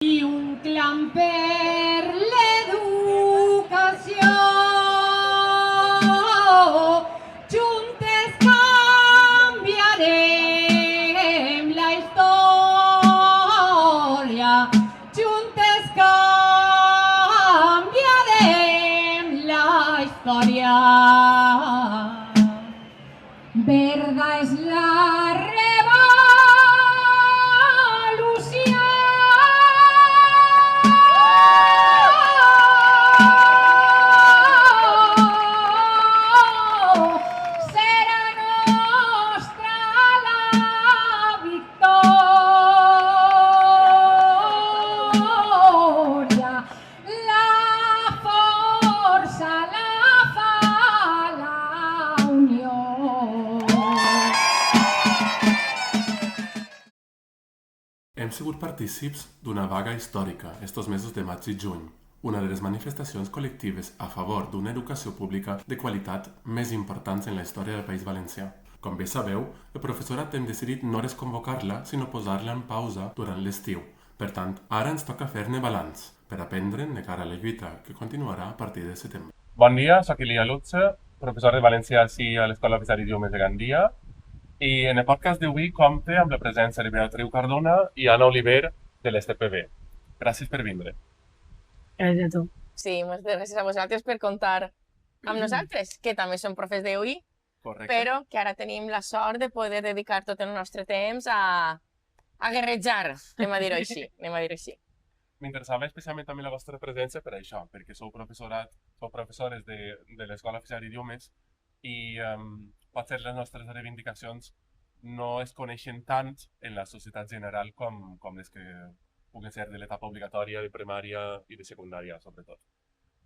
I un clam per l'educació. Juntes canviarem la història. Juntes canviarem la història. Verda és la revolució. Serà nostra la victòria. La força la fa la unió. Hem sigut partícips d'una vaga històrica estos mesos de maig i juny, una de les manifestacions col·lectives a favor d'una educació pública de qualitat més importants en la història del País Valencià. Com bé sabeu, el professorat hem decidit no desconvocar-la, sinó posar-la en pausa durant l'estiu. Per tant, ara ens toca fer-ne balanç, per aprendre'n de cara a la lluita que continuarà a partir de setembre. Bon dia, soc Ilia Lutze, professor de valencià ací a l'Escola Oficial d'Idiomes de Gandia. I en el podcast d'avui compte amb la presència de Beatriu Cardona i Anna Oliver de l'STPB. Gràcies per vindre. Gràcies a tu. Sí, moltes gràcies a vosaltres per comptar amb nosaltres, que també som profes d'UI, Correcte. però que ara tenim la sort de poder dedicar tot el nostre temps a guerrejar, anem a dir-ho així. M'interessava especialment també la vostra presència per això, perquè sou professores de l'Escola Oficial d'Idiomes i potser les nostres reivindicacions no es coneixen tant en la societat general com les que puguen ser de l'etapa obligatòria, de primària i de secundària, sobretot.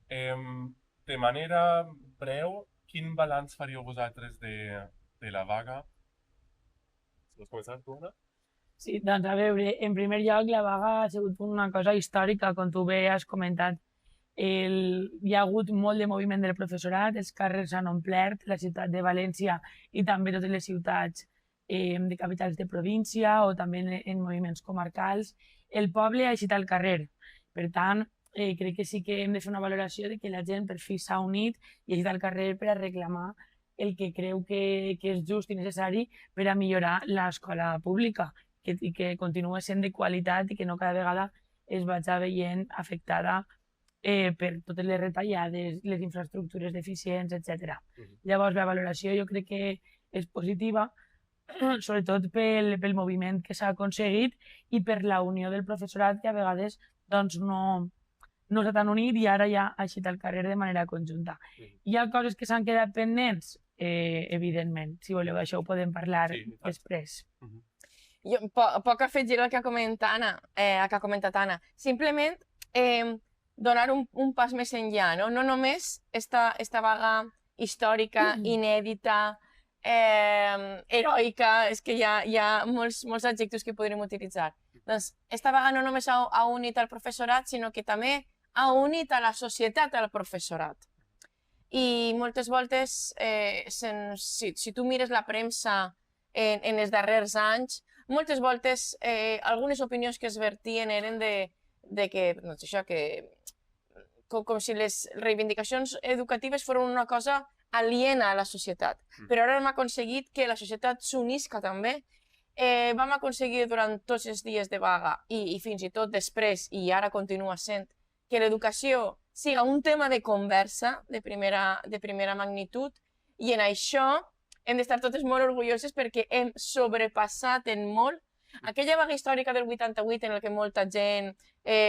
De manera breu, quin balanç faríeu vosaltres de la vaga? Si vols començar, tu, Anna? Sí, doncs a veure, en primer lloc la vaga ha sigut una cosa històrica, com tu bé has comentat. Hi ha hagut molt de moviment del professorat, els carrers s'han omplert, la ciutat de València i també totes les ciutats de capitals de província o també en moviments comarcals. El poble ha eixit al carrer. Per tant, crec que sí que hem de fer una valoració de que la gent per fi s'ha unit i ha eixit al carrer per a reclamar el que creu que és just i necessari per a millorar l'escola pública i que continua sent de qualitat i que no cada vegada es vagi veient afectada per totes les retallades, les infraestructures deficients, etc. Llavors, la valoració jo crec que és positiva, sobretot pel moviment que s'ha aconseguit i per la unió del professorat, que a vegades doncs, no està tan unit i ara ja ha eixit al carrer de manera conjunta. Hi ha coses que s'han quedat pendents? Evidentment. Si voleu, això ho podem parlar després. Jo poc afegir al que ha comentat Anna. Simplement donar un pas més enllà, no? No només esta vaga històrica, inèdita, heroica, és que hi ha molts adjectius que podríem utilitzar. Doncs esta vaga no només ha unit al professorat, sinó que també ha unit a la societat al professorat. I moltes voltes, si tu mires la premsa en els darrers anys, moltes voltes algunes opinions que es vertien eren de que, doncs això, com si les reivindicacions educatives foren una cosa aliena a la societat. Però ara hem aconseguit que la societat s'unisca també. Vam aconseguir durant tots els dies de vaga i fins i tot després, i ara continua sent, que l'educació siga un tema de conversa de primera magnitud, i en això hem d'estar totes molt orgulloses perquè hem sobrepassat en molt aquella vaga històrica del 88 en què molta gent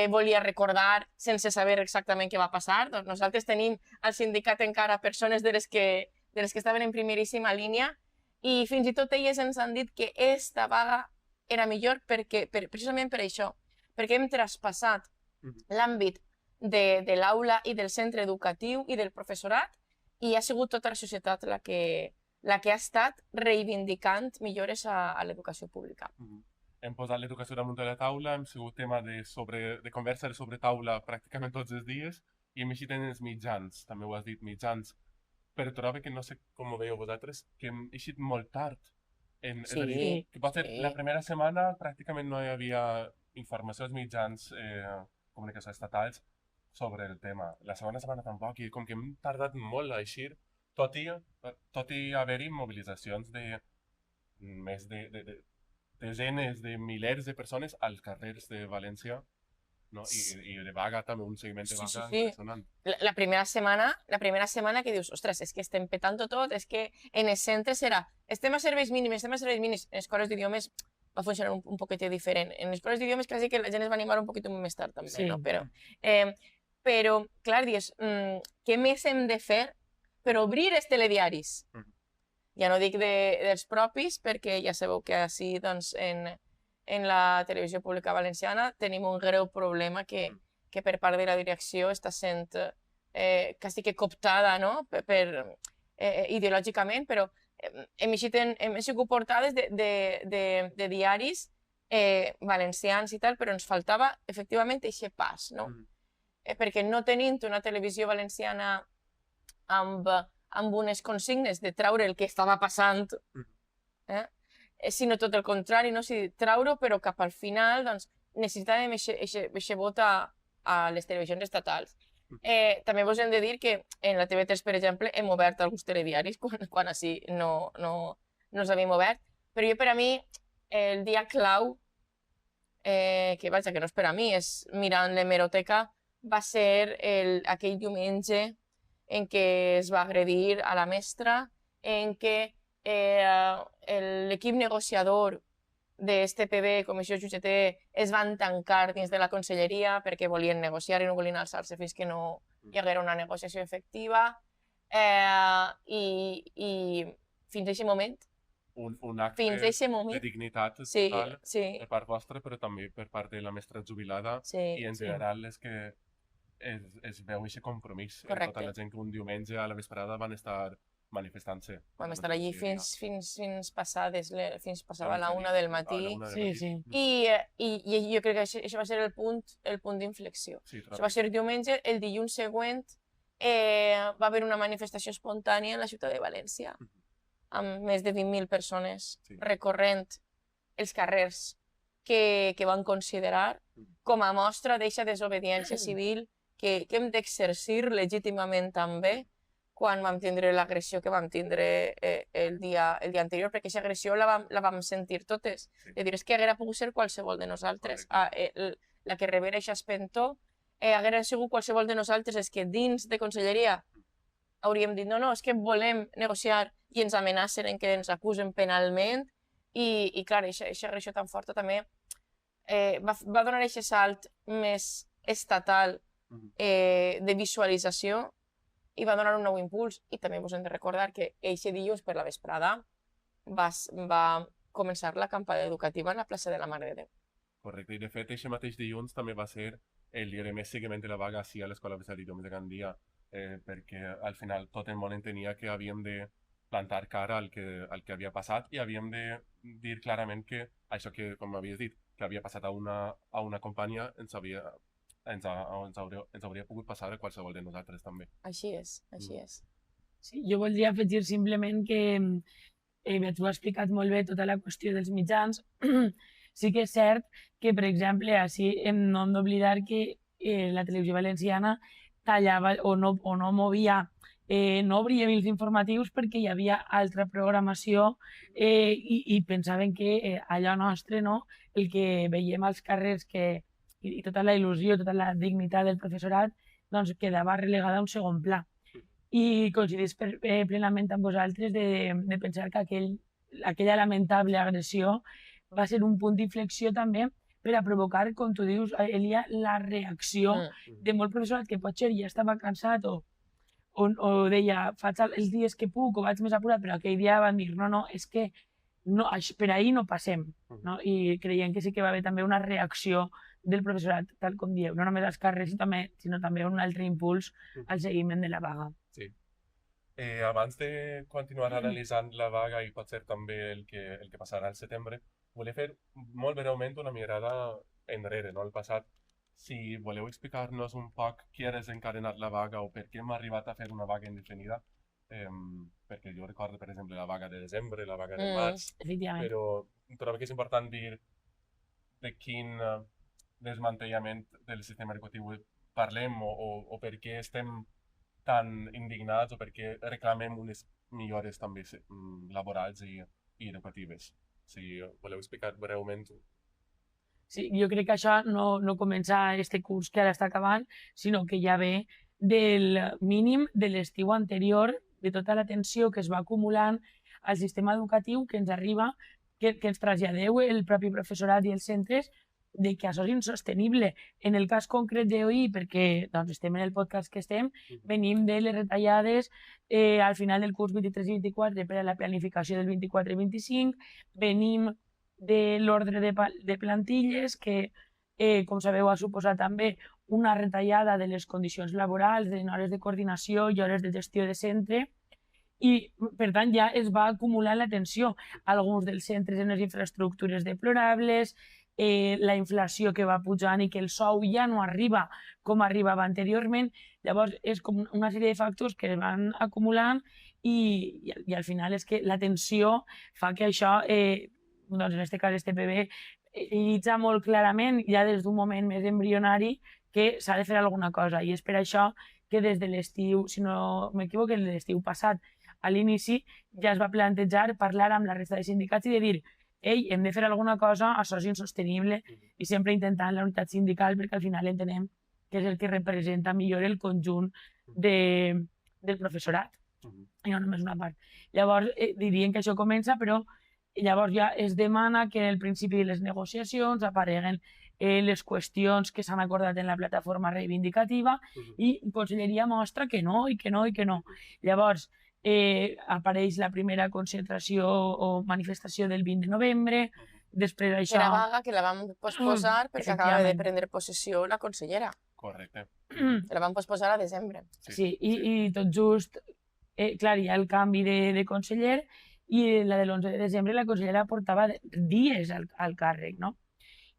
volia recordar sense saber exactament què va passar. Doncs nosaltres tenim al sindicat encara persones de les que estaven en primeríssima línia i fins i tot elles ens han dit que esta vaga era millor precisament per això, perquè hem traspassat l'àmbit de l'aula i del centre educatiu i del professorat i ha sigut tota la societat la que ha estat reivindicant millores a l'educació pública. Hem posat l'educació damunt de la taula, hem sigut tema de conversa sobre taula pràcticament tots els dies i hem eixit en els mitjans, també ho has dit, mitjans, però trobo que no sé com ho veieu vosaltres, que hem eixit molt tard. És a dir, que potser la primera setmana pràcticament no hi havia informació als mitjans comunicació estatals sobre el tema. La segona setmana tampoc, i com que hem tardat molt a eixir, tot i haver-hi mobilitzacions de més de desenes de milers de persones als carrers de València, no? I de vaga també, un seguiment de vaga impressionant. La primera setmana que dius, ostres, és que estem petant-ho tot, és que en els centres serà, estem a serveis mínims, en les escoles d'idiomes va funcionar un poquet diferent. En les escoles d'idiomes quasi que la gent es va animar un poquet més tard també, Sí. no? Però, clar, dius, què més hem de fer per obrir els telediaris? Ja no dic dels propis, perquè ja sabeu que així, doncs, en la televisió pública valenciana tenim un greu problema que per part de la direcció està sent quasi que cooptada, no? Ideològicament, però hem sigut portades de diaris valencians i tal, però ens faltava efectivament aquest pas, no? Perquè no tenint una televisió valenciana amb unes consignes de treure el que estava passant, sinó tot el contrari, no? Si treure-ho, però cap al final doncs, necessitàvem aquest vot a les televisions estatals. També vos hem de dir que en la TV3, per exemple, hem obert alguns telediaris quan així no els havíem obert, però per a mi el dia clau, que vaja, que no és per a mi, és mirant l'hemeroteca, va ser aquell diumenge en què es va agredir a la mestra, en què l'equip negociador d'STPB, Comissió UGT, es van tancar dins de la conselleria perquè volien negociar i no volien alçar-se fins que no hi haguera una negociació efectiva. I fins a aquest moment... Un acte de dignitat total per part vostra, però també per part de la mestra jubilada, i en general és que es veu aquest compromís en tota la gent que un diumenge a la vesprada van estar manifestant-se. Vam estar allí fins passava la 1 del matí. I jo crec que això va ser el punt d'inflexió. Això va ser diumenge, el dilluns següent va haver una manifestació espontània en la ciutat de València, amb més de 20.000 persones recorrent els carrers que van considerar com a mostra d'aquesta desobediència civil que hem d'exercir legítimament també quan vam tindre l'agressió que vam tindre el dia anterior, perquè aquesta agressió la vam sentir totes. És dir, és que haguera pogut ser qualsevol de nosaltres. La que rebera aquest espentó haguera sigut qualsevol de nosaltres, és que dins de conselleria hauríem dit no, és que volem negociar i ens amenacen en que ens acusen penalment i clar, aquesta agressió tan forta també va donar aquest salt més estatal de visualització i va donar un nou impuls. I també us hem de recordar que aquest dilluns per la vesprada va començar la campanya educativa en la plaça de la Mare de Déu. Correcte, i de fet aquest mateix dilluns també va ser el dia de més seguiment de la vaga a l'Escola Oficial d'Idiomes de Gandia, perquè al final tot el món entenia que havíem de plantar cara al que havia passat i havíem de dir clarament que això que, com havies dit, que havia passat a una companyia ens hauria pogut passar a qualsevol de nosaltres també. Així és, així és. Sí, jo voldria afegir simplement que tu has explicat molt bé tota la qüestió dels mitjans. Sí que és cert que, per exemple, així no hem d'oblidar que la televisió valenciana tallava o no movia, no obria els informatius perquè hi havia altra programació i pensaven que allò nostre, no, el que veiem als carrers i tota la il·lusió, tota la dignitat del professorat, doncs quedava relegada a un segon pla. I coincidís plenament amb vosaltres de pensar que aquella lamentable agressió va ser un punt d'inflexió també per a provocar, com tu dius, Elia, la reacció de molt professorat que potser ja estava cansat o deia, faig els dies que puc o vaig més apurat, però aquell dia van dir, no, és que per ahir no passem. I creiem que sí que va haver també una reacció del professorat, tal com dieu, no només als carrers, sinó també un altre impuls al seguiment de la vaga. Sí. Abans de continuar analitzant la vaga i potser també el que passarà al setembre, volia fer molt breument una mirada enrere, no al passat. Si voleu explicar-nos un poc qui ha desencadenat la vaga o per què hem arribat a fer una vaga indefinida, perquè jo recordo, per exemple, la vaga de desembre, la vaga de març, però trobo que és important dir de desmantellament del sistema educatiu parlem o per què estem tan indignats o per què reclamem unes millores també laborals i educatives. Si voleu explicar breument. Sí, jo crec que això no comença este curs que ara està acabant, sinó que ja ve del mínim de l'estiu anterior, de tota la tensió que es va acumulant al sistema educatiu que ens arriba, que ens traslladeu el propi professorat i els centres, de que això és insostenible. En el cas concret d'OI, perquè doncs, estem en el podcast que estem, venim de les retallades al final del curs 23 i 24 per a la planificació del 24 i 25, venim de l'ordre de plantilles que, com sabeu, ha suposat també una retallada de les condicions laborals, en hores de coordinació i hores de gestió de centre, i per tant ja es va acumulant la tensió. Alguns dels centres en les infraestructures deplorables, la inflació que va pujant i que el sou ja no arriba com arribava anteriorment. Llavors és com una sèrie de factors que es van acumulant i al final és que la tensió fa que això, doncs en aquest cas este PB, llitja molt clarament ja des d'un moment més embrionari que s'ha de fer alguna cosa, i és per això que des de l'estiu, si no m'equivoco, l'estiu passat a l'inici ja es va plantejar parlar amb la resta de sindicats i de dir ei, hem de fer alguna cosa, això és insostenible, i sempre intentant la unitat sindical perquè al final entenem que és el que representa millor el conjunt del professorat, i no només una part. Llavors dirien que això comença, però llavors ja es demana que en el principi de les negociacions apareguen les qüestions que s'han acordat en la plataforma reivindicativa i Conselleria mostra que no, i que no, i que no. Llavors apareix la primera concentració o manifestació del 20 de novembre, després això... Era vaga que la vam posposar perquè acaba de prendre possessió la consellera. Correcte. La vam posposar a desembre. Sí, i tot just, clar, hi ha el canvi de conseller, i la de l'11 de desembre la consellera portava dies al càrrec, no?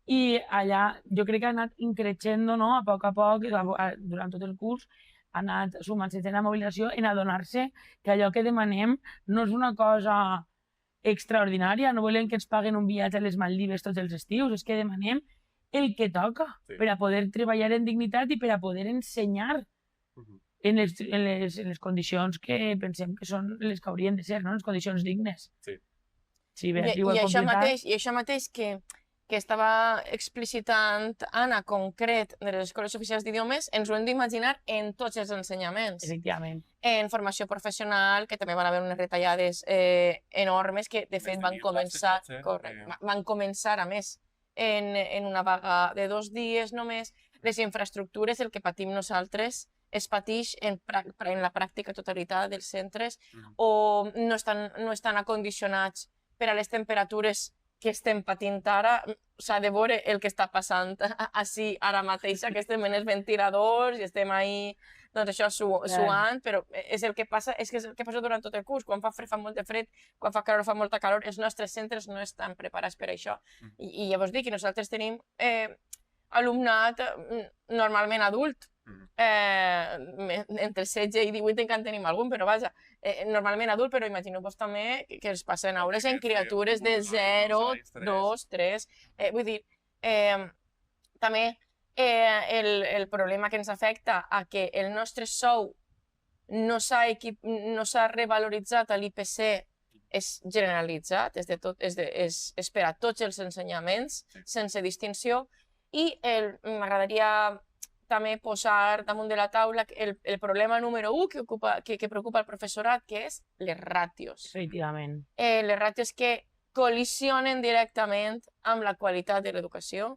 I allà jo crec que ha anat increixendo, no? A poc, durant tot el curs, ha anat sumant-se en la mobilització en adonar-se que allò que demanem no és una cosa extraordinària, no volem que ens paguen un viatge a les Maldives tots els estius, és que demanem el que toca per a poder treballar en dignitat i per a poder ensenyar en les condicions que pensem que són les que haurien de ser, no? Les condicions dignes. Sí, Beatriu, I això mateix que estava explicitant Anna, concret, de les escoles oficials d'idiomes, ens ho hem d'imaginar en tots els ensenyaments. Efectivament. En formació professional, que també van haver unes retallades enormes, que de fet van començar, a més, en una vaga de 2 dies només. Les infraestructures, el que patim nosaltres, es pateix en la pràctica totalitat dels centres o no estan acondicionats per a les temperatures que estem patint ara. S'ha de veure el que està passant així ara mateix, que estem en els ventiladors i estem ahí, doncs això, suant, però és el que passa durant tot el curs. Quan fa fred fa molt de fred, quan fa calor fa molta calor. Els nostres centres no estan preparats per això. I llavors dic que nosaltres tenim alumnat normalment adult, entre 16 i 18 encara en tenim algun, però vaja, normalment adult, però imagineu-vos també que els passen hores en criatures de 0, 2, 3, vull dir, també el problema que ens afecta a que el nostre sou no s'ha revaloritzat a l'IPC és generalitzat, és per a tots els ensenyaments, sense distinció, i m'agradaria també posar damunt de la taula el problema número 1 que preocupa el professorat, que és les ràtios. Efectivament. Les ràtios que col·lisionen directament amb la qualitat de l'educació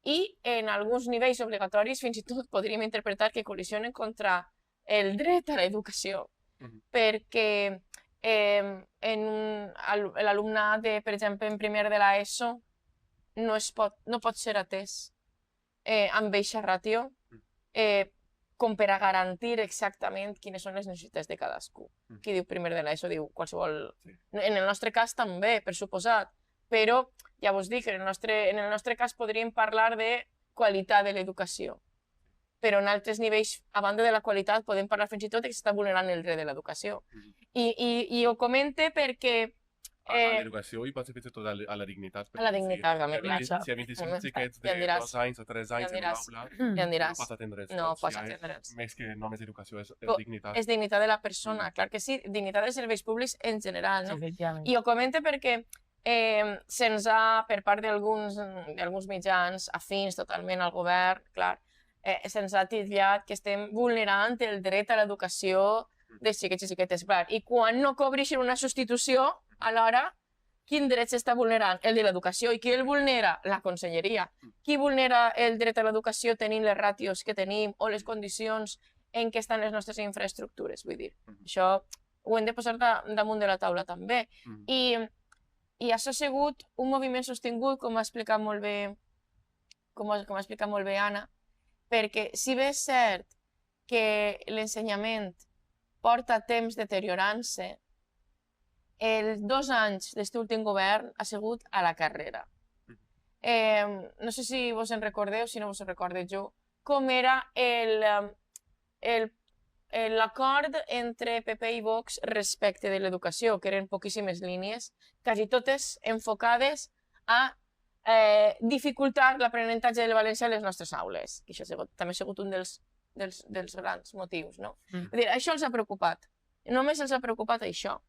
i en alguns nivells obligatoris fins i tot podríem interpretar que col·lisionen contra el dret a l'educació, perquè l'alumnat, per exemple, en primer de l'ESO no pot ser atès amb eixa ràtio com per a garantir exactament quines són les necessitats de cadascú. Qui diu primer de l'ESO diu qualsevol... En el nostre cas també, per suposat, però ja vos dic, en el nostre cas podríem parlar de qualitat de l'educació, però en altres nivells, a banda de la qualitat, podem parlar fins i tot que s'està vulnerant el dret de l'educació. I ho comente perquè a l'educació i potser fins i tot a la dignitat. A la dignitat, també, clar. Si hi ha 25 xiquets de 2 anys o 3 anys en l'aula, Ja em diràs. no pots atendre'ls No tots. pots Ja atendre'ls. Més que només educació, és Però dignitat. És dignitat de la persona, clar que sí, dignitat dels serveis públics en general, no? Efectivament. I ho comento perquè se'ns ha, per part d'alguns mitjans afins totalment al govern, clar, se'ns ha titllat que estem vulnerant el dret a l'educació dels xiquets i xiquetes. Clar. I quan no cobreixen una substitució, alhora, quin dret s'està vulnerant? El de l'educació. I qui el vulnera? La conselleria. Qui vulnera el dret a l'educació tenint les ràtios que tenim o les condicions en què estan les nostres infraestructures? Vull dir, això ho hem de posar damunt de la taula també. I això ha sigut un moviment sostingut, com ha explicat molt bé, Anna, perquè si bé és cert que l'ensenyament porta temps deteriorant-se, els 2 anys d'este últim govern ha sigut a la carrera. No sé si vos en recordeu, si no vos en recordeu jo, com era l'acord entre PP i Vox respecte de l'educació, que eren poquíssimes línies, quasi totes enfocades a dificultar l'aprenentatge del valencià a les nostres aules, que això també ha sigut un dels grans motius, no? És dir, això els ha preocupat. Només els ha preocupat això.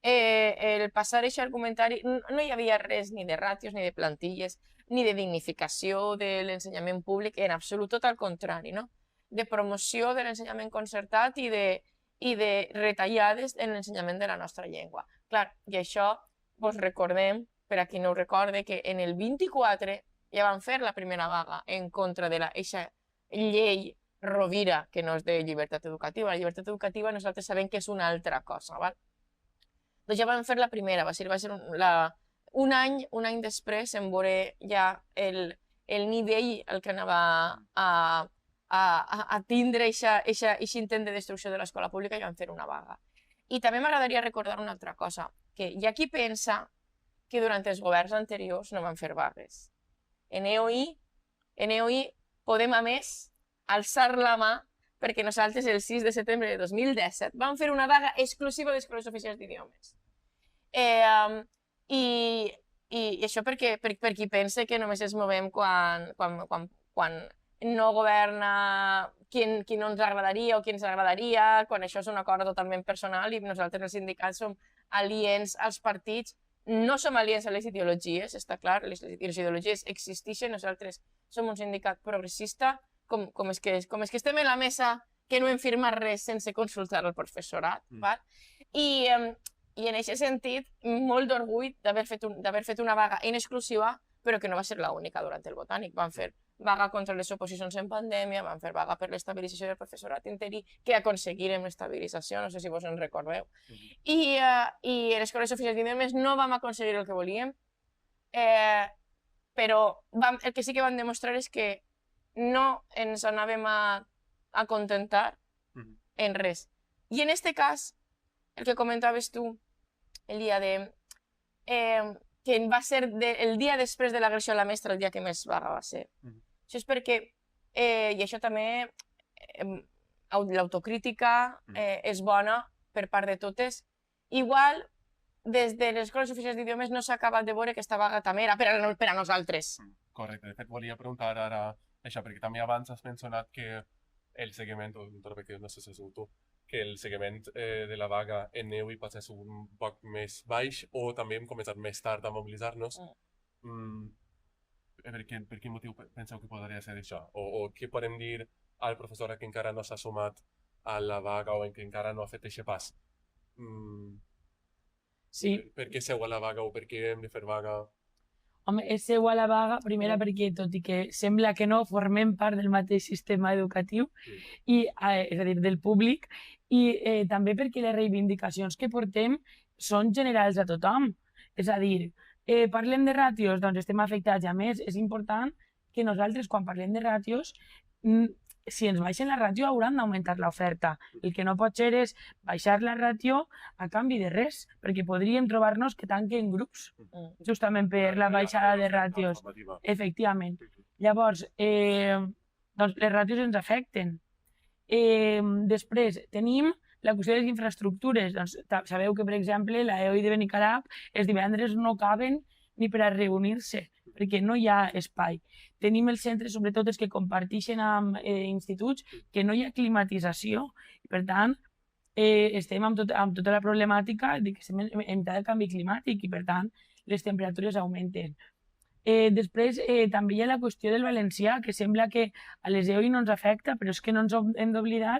El passar aquest argumentari, no hi havia res ni de ràtios, ni de plantilles, ni de dignificació de l'ensenyament públic, en absolut, tot al contrari, no? De promoció de l'ensenyament concertat i de retallades en l'ensenyament de la nostra llengua. Clar, i això vos recordem, per a qui no ho recorde, que en el 24 ja van fer la primera vaga en contra de aquesta llei Rovira, que no és de llibertat educativa. La llibertat educativa nosaltres sabem que és una altra cosa, val? Doncs ja van fer la primera, va ser un any després en veure ja el nivell al que anava a tindre aquest intent de destrucció de l'escola pública, i van fer una vaga. I també m'agradaria recordar una altra cosa, que hi ha qui pensa que durant els governs anteriors no van fer vagues. En EOI podem, a més, alçar la mà perquè nosaltres el 6 de setembre de 2017 vam fer una vaga exclusiva d'escoles oficials d'idiomes. I això per qui pensa que només ens movem quan no governa qui no ens agradaria o qui ens agradaria, quan això és una cosa totalment personal i nosaltres els sindicats som aliens als partits, no som aliens a les ideologies, està clar, les ideologies existeixen, nosaltres som un sindicat progressista, com és que estem en la mesa que no hem firmat res sense consultar el professorat. I en aquest sentit, molt d'orgull d'haver fet una vaga en exclusiva, però que no va ser l'única durant el Botànic. Van fer vaga contra les oposicions en pandèmia, van fer vaga per l'estabilització del professorat interí, que aconseguirem l'estabilització, no sé si vos en recordeu. I en les escoles oficials d'idiomes no vam aconseguir el que volíem, però el que sí que vam demostrar és que no ens anàvem a contentar en res. I en aquest cas, el que comentaves tu, el dia que va ser el dia després de l'agressió a la mestra, el dia que més vaga va ser. Això és perquè, i això també, l'autocrítica és bona per part de totes. Igual, des de les escoles oficials d'idiomes no s'ha acabat de veure que aquesta vaga també era per a nosaltres. Correcte, de fet volia preguntar ara això, perquè també abans has mencionat que el seguiment, no sé si has sigut tu, que el seguiment de la vaga en EUI pot ser un poc més baix, o també hem començat més tard a mobilitzar-nos. Per quin motiu penseu que podria ser això? O què podem dir al professor que encara no s'ha sumat a la vaga o que encara no ha fet aquest pas? Sí. Per què seu a la vaga o per què hem de fer vaga? Home, és seu a la vaga, primera perquè, tot i que sembla que no, formem part del mateix sistema educatiu, és a dir, del públic, i també perquè les reivindicacions que portem són generals a tothom. És a dir, parlem de ràtios, doncs estem afectats. A més, és important que nosaltres, quan parlem de ràtios, si ens baixen la ràtio, hauran d'augmentar l'oferta. El que no pot ser és baixar la ràtio a canvi de res, perquè podríem trobar-nos que tanquen grups, justament per la baixada de ràtios. Efectivament. Llavors, doncs les ràtios ens afecten. Després, tenim la qüestió de les infraestructures. Doncs, sabeu que, per exemple, la EOI de Benicalap els divendres no caben ni per a reunir-se, perquè no hi ha espai. Tenim els centres, sobretot els que comparteixen amb instituts, que no hi ha climatització. I, per tant, estem amb tota la problemàtica de que estem en del canvi climàtic i, per tant, les temperatures augmenten. Després, també hi ha la qüestió del valencià, que sembla que a les EOI no ens afecta, però és que no ens hem d'oblidar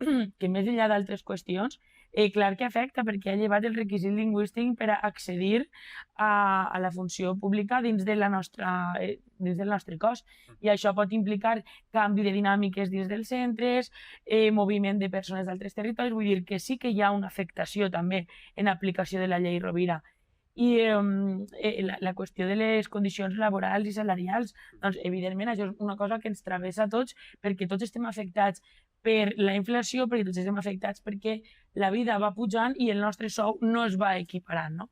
que més enllà d'altres qüestions, clar que afecta perquè ha llevat el requisit lingüístic per a accedir a la funció pública dins del nostre cos. I això pot implicar canvi de dinàmiques dins dels centres, moviment de persones d'altres territoris, vull dir que sí que hi ha una afectació també en aplicació de la llei Rovira. I la qüestió de les condicions laborals i salarials, doncs evidentment això és una cosa que ens travessa a tots perquè tots estem afectats per la inflació, perquè tots estem afectats perquè la vida va pujant i el nostre sou no es va equiparant, no?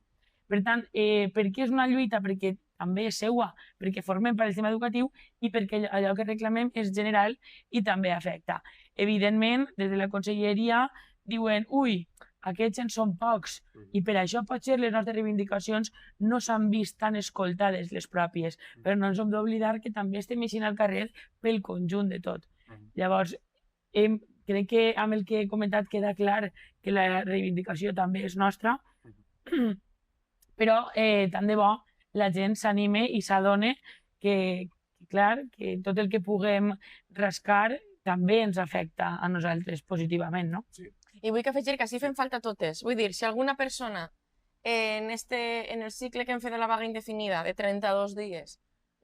Per tant, per què és una lluita? Perquè també és seua, perquè formem part del sistema educatiu i perquè allò que reclamem és general i també afecta. Evidentment, des de la conselleria diuen ui, aquests en són pocs i per això potser les nostres reivindicacions no s'han vist tan escoltades les pròpies, però no ens hem d'oblidar que també estem eixint al carrer pel conjunt de tot. Llavors, crec que amb el que he comentat queda clar que la reivindicació també és nostra, però tant de bo la gent s'anime i s'adone que, clar, que tot el que puguem rascar també ens afecta a nosaltres positivament, no? Sí. I vull que afegir que així fem falta totes. Vull dir, si alguna persona en el cicle que hem fet de la vaga indefinida de 32 dies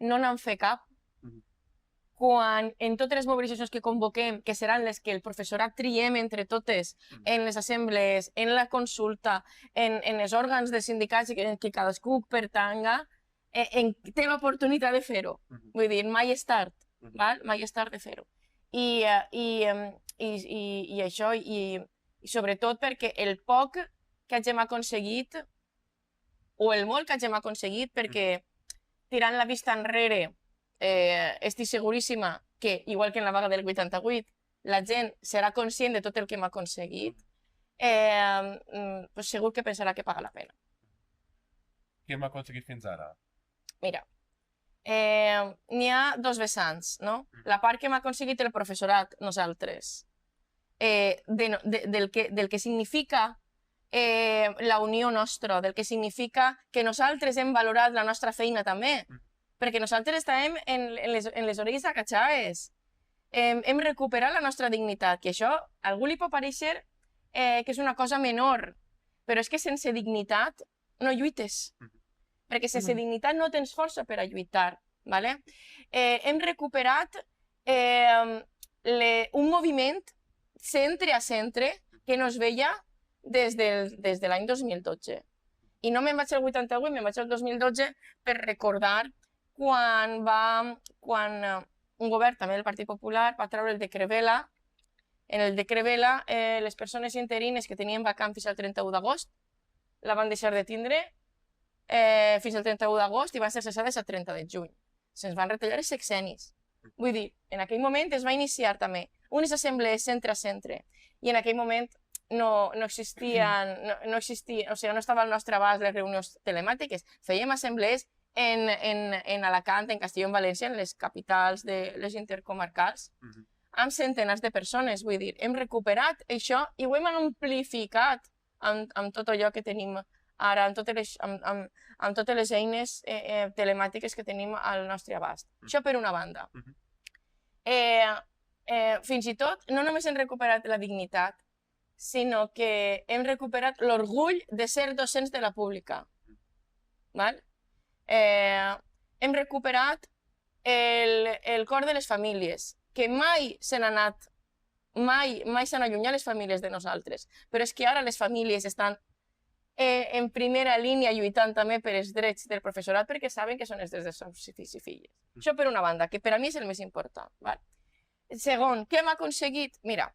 no n'han fet cap, quan en totes les mobilitzacions que convoquem, que seran les que el professorat triem entre totes, en les assemblees, en la consulta, en els òrgans de sindicats que cadascú pertanga, té l'oportunitat de fer-ho. Vull dir, mai és tard, val? Mai és tard de fer-ho. I això, i sobretot perquè el poc que hàgim aconseguit, o el molt que hàgim aconseguit, perquè tirant la vista enrere, estic seguríssima que, igual que en la vaga del 88, la gent serà conscient de tot el que hem aconseguit, segur que pensarà que paga la pena. Què hem aconseguit fins ara? Mira, n'hi ha dos vessants, no? La part que hem aconseguit el professorat, nosaltres, del que significa la unió nostra, del que significa que nosaltres hem valorat la nostra feina també, perquè nosaltres estàvem en les orelles acatxades. Hem recuperat la nostra dignitat, que això a algú li pot parèixer que és una cosa menor, però és que sense dignitat no lluites, perquè sense dignitat no tens força per a lluitar. Hem recuperat un moviment centre a centre que no es veia des de l'any 2012. I no me'n vaig al 88, me'n vaig al 2012 per recordar quan un govern, també del Partit Popular, va treure el decret Vela. En el decret Vela, les persones interines que tenien vacant fins al 31 d'agost la van deixar de tindre fins al 31 d'agost i van ser cessades el 30 de juny. Se'ns van retallar els sexennis. Vull dir, en aquell moment es va iniciar també unes assemblees centre a centre i en aquell moment no existien, o sigui, no estava al nostre abast les reunions telemàtiques. Fèiem assemblees en Alacant, en Castelló, en València, en les capitals de les intercomarcals, amb centenars de persones. Vull dir, hem recuperat això i ho hem amplificat amb tot allò que tenim ara, amb totes les eines telemàtiques que tenim al nostre abast. Això per una banda. Fins i tot, no només hem recuperat la dignitat, sinó que hem recuperat l'orgull de ser docents de la pública. Hem recuperat el cor de les famílies, que mai s'han anat, mai s'han allunyat les famílies de nosaltres, però és que ara les famílies estan en primera línia lluitant també per els drets del professorat perquè saben que són els drets dels seus fills i filles. Això per una banda, que per a mi és el més important. Segon, què hem aconseguit? Mira,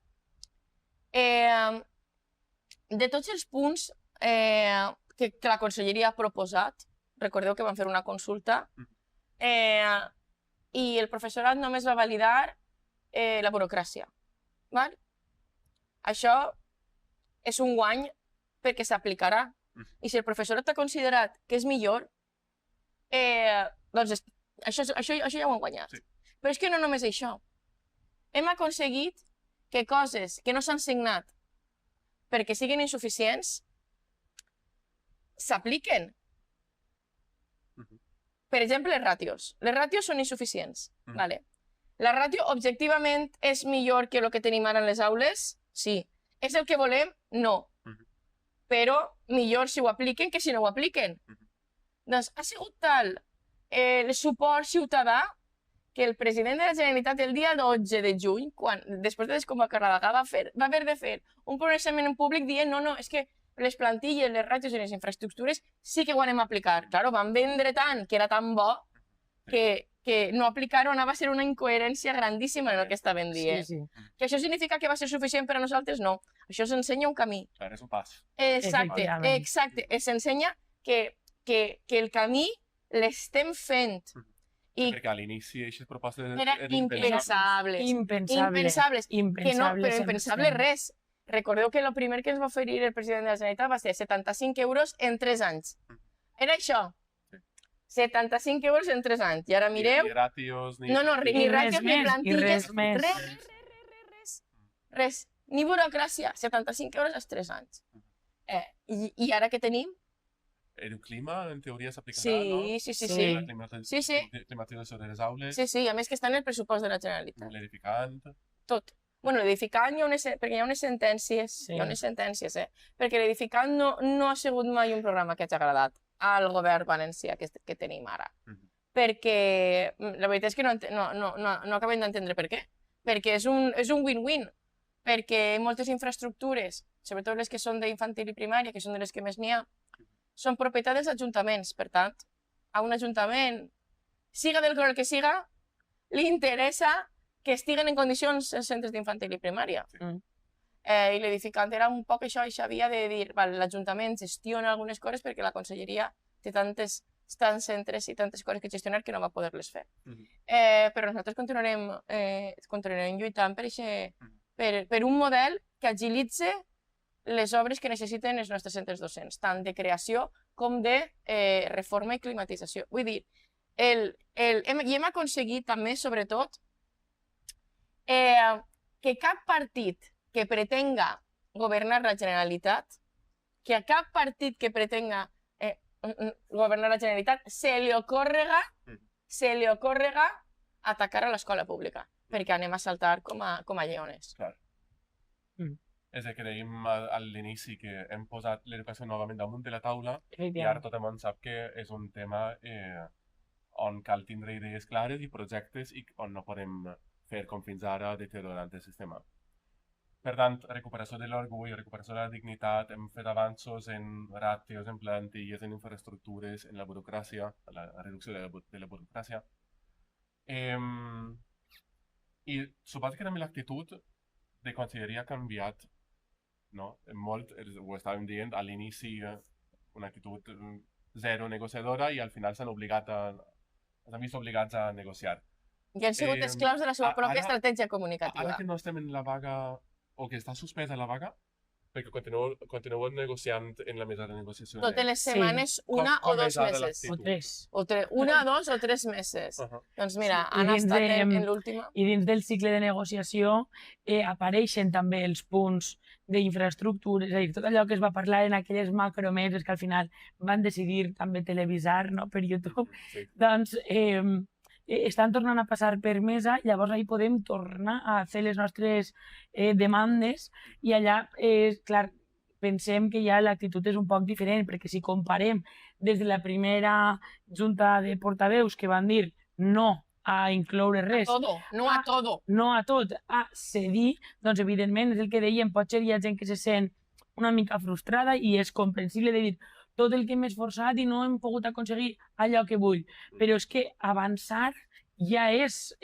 de tots els punts que la conselleria ha proposat, recordeu que vam fer una consulta, i el professorat només va validar la burocràcia. Això és un guany perquè s'aplicarà. I si el professorat ha considerat que és millor, doncs això ja ho han guanyat. Sí. Però és que no només això. Hem aconseguit que coses que no s'han signat perquè siguin insuficients s'apliquen. Per exemple, les ràtios. Les ràtios són insuficients. Vale. La ràtio, objectivament, és millor que el que tenim ara en les aules? Sí. És el que volem? No. Però millor si ho apliquen que si no ho apliquen. Doncs ha sigut tal el suport ciutadà que el president de la Generalitat el dia 12 de juny, després de desconvocar la vaga, va haver de fer un pronunciament en públic dient no, és que les plantilles, les ràtios i les infraestructures sí que ho anem a aplicar. Claro, van vendre tant, que era tan bo, que no aplicar-ho anava a ser una incoherència grandíssima en el que estaven dient. Sí. Que això significa que va ser suficient per a nosaltres? No. Això s'ensenya un camí. Clar, és un pas. Exacte. S'ensenya que el camí l'estem fent. I Perquè a l'inici aquestes propostes eren impensables. Impensables. Però impensable res. Recordeu que el primer que ens va oferir el president de la Generalitat va ser 75 euros en 3 anys. Era això. 75 euros en 3 anys. I ara mireu... Ni ràtios, ni... No, ni ràtios, ni plantilles. Res. Ni burocràcia. 75 euros als 3 anys. I ara què tenim? El clima, en teoria, s'aplicarà, Sí. La climatització de les aules, Sí, a més que està en el pressupost de la Generalitat. l'edificant... Tot. Bueno, l'edificant perquè hi ha unes sentències, perquè l'edificant no ha sigut mai un programa que hagi agradat al govern valencià que tenim ara. Perquè la veritat és que no acabem d'entendre per què. Perquè és un win-win. Perquè moltes infraestructures, sobretot les que són d'infantil i primària, que són de les que més n'hi ha, són propietat dels ajuntaments. Per tant, a un ajuntament, siga del color que siga, li interessa que estiguen en condicions els centres d'infantil i primària. I l'edificant era un poc això, i s'havia de dir, l'Ajuntament gestiona algunes coses perquè la Conselleria té tants centres i tantes coses que gestionar que no va poder-les fer. Però nosaltres continuarem lluitant per un model que agilitze les obres que necessiten els nostres centres docents, tant de creació com de reforma i climatització. Vull dir, i hem aconseguit també, sobretot, que cap partit que pretenga governar la Generalitat, que a cap partit que pretenga governar la Generalitat se li ocórrega atacar a l'escola pública, perquè anem a saltar com a lleones. Clar. És el que dèiem a l'inici, que hem posat l'educació novament damunt de la taula i ara tot el món sap que és un tema on cal tindre idees clares i projectes i on no podem fer com fins ara deteriorant el sistema. Per tant, recuperació de l'orgull, recuperació de la dignitat, hem fet avanços en ràtios, en plantilles, en infraestructures, en la burocràcia, la reducció de la burocràcia. I suposo que també l'actitud de Conselleria ha canviat, no? Molt, ho estàvem dient, a l'inici una actitud zero negociadora i al final s'han vist obligats a negociar. I han sigut esclaus de la seva pròpia estratègia comunicativa. Ara que no estem en la vaga, o que està suspesa la vaga, perquè continueu negociant en la mesa de negociació. Totes les setmanes, una o 2 meses. O 3. Una, 2 o 3 meses. Doncs mira, han estat en l'última. I dins del cicle de negociació apareixen també els punts d'infraestructures, és a dir, tot allò que es va parlar en aquelles macromeses que al final van decidir també televisar per YouTube, doncs estan tornant a passar per mesa, llavors ahí podem tornar a fer les nostres demandes i allà, clar, pensem que ja l'actitud és un poc diferent, perquè si comparem des de la primera junta de portaveus que van dir no a incloure res, no a tot, a cedir, doncs evidentment és el que dèiem, potser hi ha gent que se sent una mica frustrada i és comprensible de dir tot el que m'he esforçat i no hem pogut aconseguir allò que vull. Però és que avançar ja és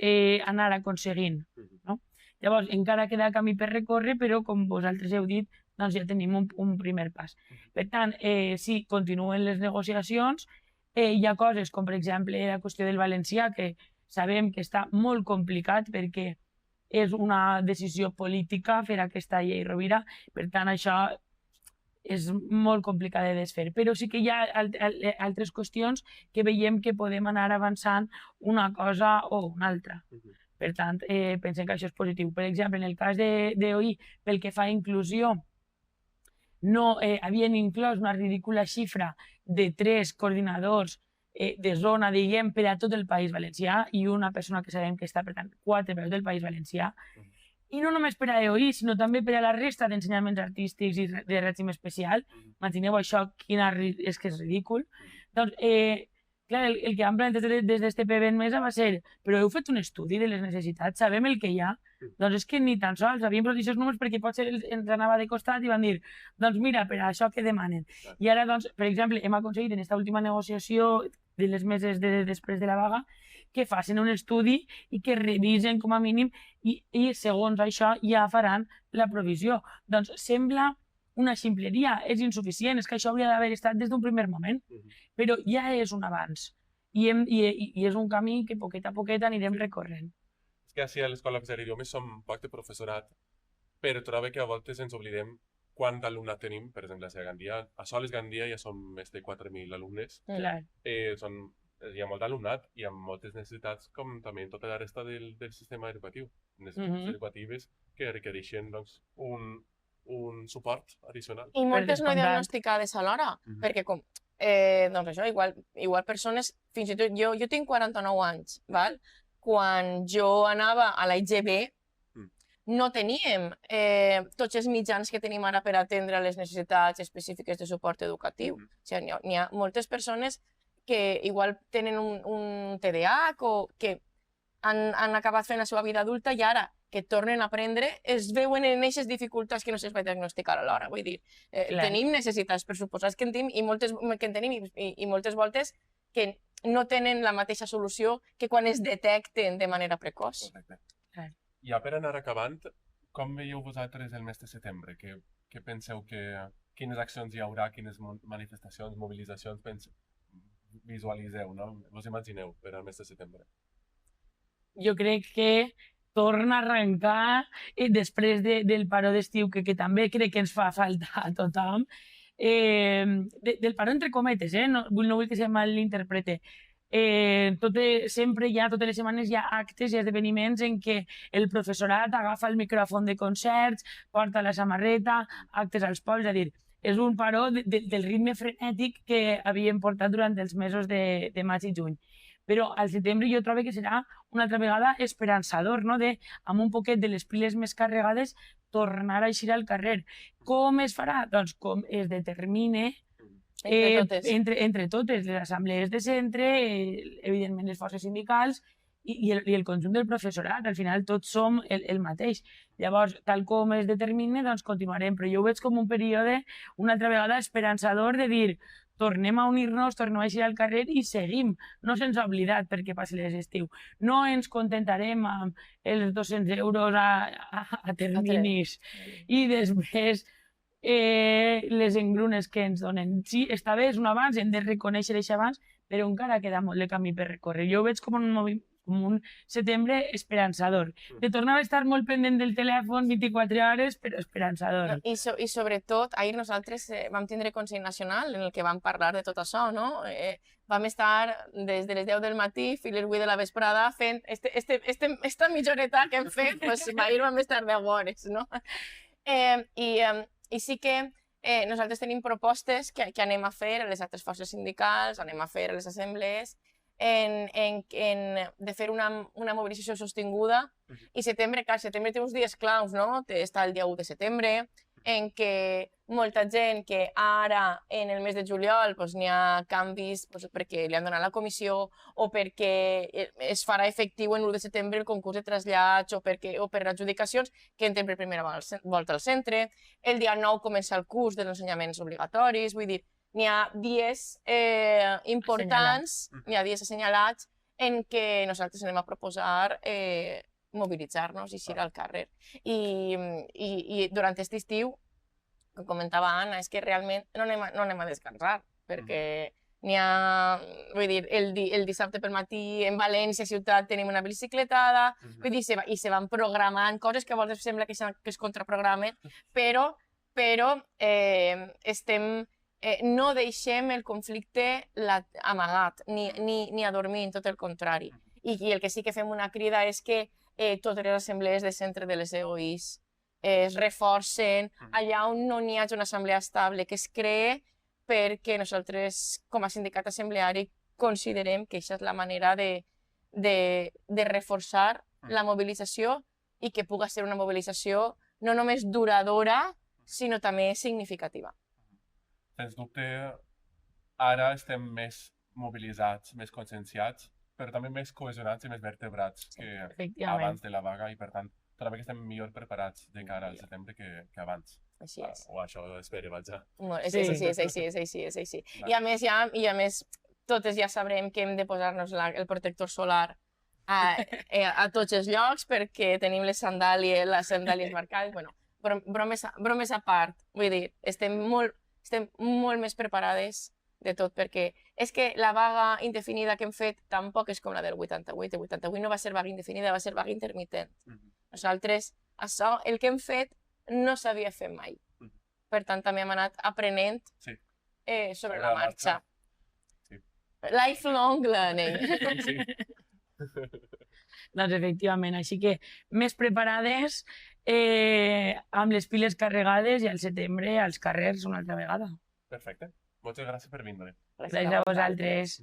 anar aconseguint. No? Llavors, encara queda camí per recórrer, però com vosaltres heu dit, doncs ja tenim un primer pas. Per tant, sí, continuen les negociacions. Hi ha coses com, per exemple, la qüestió del valencià, que sabem que està molt complicat perquè és una decisió política fer aquesta llei Rovira. Per tant, això és molt complicat de desfer, però sí que hi ha altres qüestions que veiem que podem anar avançant una cosa o una altra. Per tant, pensem que això és positiu. Per exemple, en el cas d'OI, pel que fa a inclusió, no havien inclòs una ridícula xifra de 3 coordinadors de zona, diguem, per a tot el País Valencià i una persona que sabem que està, per tant, 4 per a tot el País Valencià. I no només per a EOI, sinó també per a la resta d'ensenyaments artístics i de règim especial. Imagineu això, és que és ridícul. Doncs, clar, el que vam plantejar des d'este PB en Mesa va ser, però heu fet un estudi de les necessitats, sabem el que hi ha? Doncs és que ni tan sols havíem posat aquests números perquè potser ens anava de costat i van dir, doncs mira, per això que demanen. I ara, doncs, per exemple, hem aconseguit en aquesta última negociació de les meses després de la vaga que facin un estudi i que revisen com a mínim i segons això ja faran la provisió. Doncs sembla una ximpleria, és insuficient, és que això hauria d'haver estat des d'un primer moment, però ja és un avanç i és un camí que poquet a poquet anirem recorrent. És que així a l'Escola Oficial d'Idiomes som poc de professorat, però trobo que a voltes ens oblidem quant d'alumnat tenim, per exemple, a Gandia. A Soles Gandia ja som més de 4.000 alumnes. Clar. Hi ha molt d'alumnat i amb moltes necessitats, com també en tota la resta del sistema educatiu. Necessitats educatives que requereixen doncs, un suport addicional. I moltes no diagnosticades alhora, perquè com, doncs això, igual persones, fins i tot jo tinc 49 anys, val? Quan jo anava a la IGB no teníem tots els mitjans que tenim ara per atendre les necessitats específiques de suport educatiu. O sigui, n'hi ha moltes persones que igual tenen un TDAH o que han acabat fent la seva vida adulta i ara que tornen a aprendre es veuen en aquestes dificultats que no se'ls va diagnosticar alhora. Vull dir, tenim necessitats pressuposades que en tenim i moltes voltes que no tenen la mateixa solució que quan es detecten de manera precoç. Correcte. I per anar acabant, com veieu vosaltres el mes de setembre? Què penseu quines accions hi haurà, quines manifestacions, mobilitzacions visualitzeu, no? Vos imagineu per al mes de setembre? Jo crec que torna a arrencar després del paró d'estiu, que també crec que ens fa falta a tothom, del paró entre cometes, no vull que se malinterprete. Sempre totes les setmanes hi ha actes i esdeveniments en què el professorat agafa el micròfon de concerts, porta la samarreta, actes als pols, és a dir, és un paró del ritme frenètic que havíem portat durant els mesos de maig i juny. Però al setembre jo trobo que serà una altra vegada esperançador, no? Amb un poquet de les piles més carregades, tornar a eixir al carrer. Com es farà? Doncs com es determine entre totes, les assemblees de centre, evidentment les forces sindicals i el conjunt del professorat. Al final tots som el mateix. Llavors, tal com es determine, doncs continuarem. Però jo ho veig com un període, una altra vegada, esperançador de dir tornem a unir-nos, tornem a eixir al carrer i seguim. No se'ns ha oblidat perquè passi l'estiu. No ens contentarem amb els 200 euros a terminis i després les engrunes que ens donen. Sí, està bé, és un avanç, hem de reconèixer això abans, però encara queda molt de camí per recórrer. Jo ho veig com un setembre esperançador. De tornar a estar molt pendent del telèfon 24 hores, però esperançador. I sobretot, ahir nosaltres vam tindre Consell Nacional en el que vam parlar de tot això, no? Vam estar des de les 10 del matí fins les 8 de la vesprada fent esta mitja horeta que hem fet, doncs ahir vam estar 10 hores, no? I sí que nosaltres tenim propostes que anem a fer a les altres forces sindicals, anem a fer a les assemblees, de fer una mobilització sostinguda. I setembre, clar, setembre té uns dies claus, no? Està el dia 1 de setembre, en què molta gent que ara, en el mes de juliol, n'hi ha canvis perquè li han donat la comissió o perquè es farà efectiu en l'1 de setembre el concurs de trasllats o per adjudicacions que entren per primera volta al centre. El dia 9 comença el curs dels ensenyaments obligatoris, vull dir, n'hi ha dies importants, n'hi ha dies assenyalats en què nosaltres anem a proposar mobilitzar-nos i eixir al carrer. I durant aquest estiu, com comentava Anna, és que realment no anem a descansar, perquè n'hi ha, vull dir, el dissabte pel matí en València ciutat tenim una bicicletada, vull dir, i se van programant coses que a vegades sembla que es contraprogramen, però però no deixem el conflicte amagat, ni adormint, tot el contrari. I el que sí que fem una crida és que totes les assemblees de centre de les EOIs es reforcen, allà on no n'hi hagi una assemblea estable, que es cree, perquè nosaltres, com a sindicat assembleari, considerem que aquesta és la manera de reforçar la mobilització i que pugui ser una mobilització no només duradora, sinó també significativa. Sens dubte, ara estem més mobilitzats, més conscienciats, però també més cohesionats i més vertebrats que abans de la vaga i, per tant, trobo que estem millor preparats de cara al setembre que abans. Així és. O això espero, vaja. És així. I a més, totes ja sabrem que hem de posar-nos el protector solar a tots els llocs perquè tenim les sandàlies marcades. Bueno, bromes a part, vull dir, estem molt més preparades de tot, perquè és que la vaga indefinida que hem fet tampoc és com la del 88. El 88 no va ser vaga indefinida, va ser vaga intermitent. Nosaltres, això, el que hem fet, no s'havia fet mai. Per tant, també hem anat aprenent sobre la marxa. Lifelong learning. Doncs efectivament, així que més preparades, amb les piles carregades i al setembre als carrers una altra vegada. Perfecte. Moltes gràcies per vindre. Gràcies a vosaltres.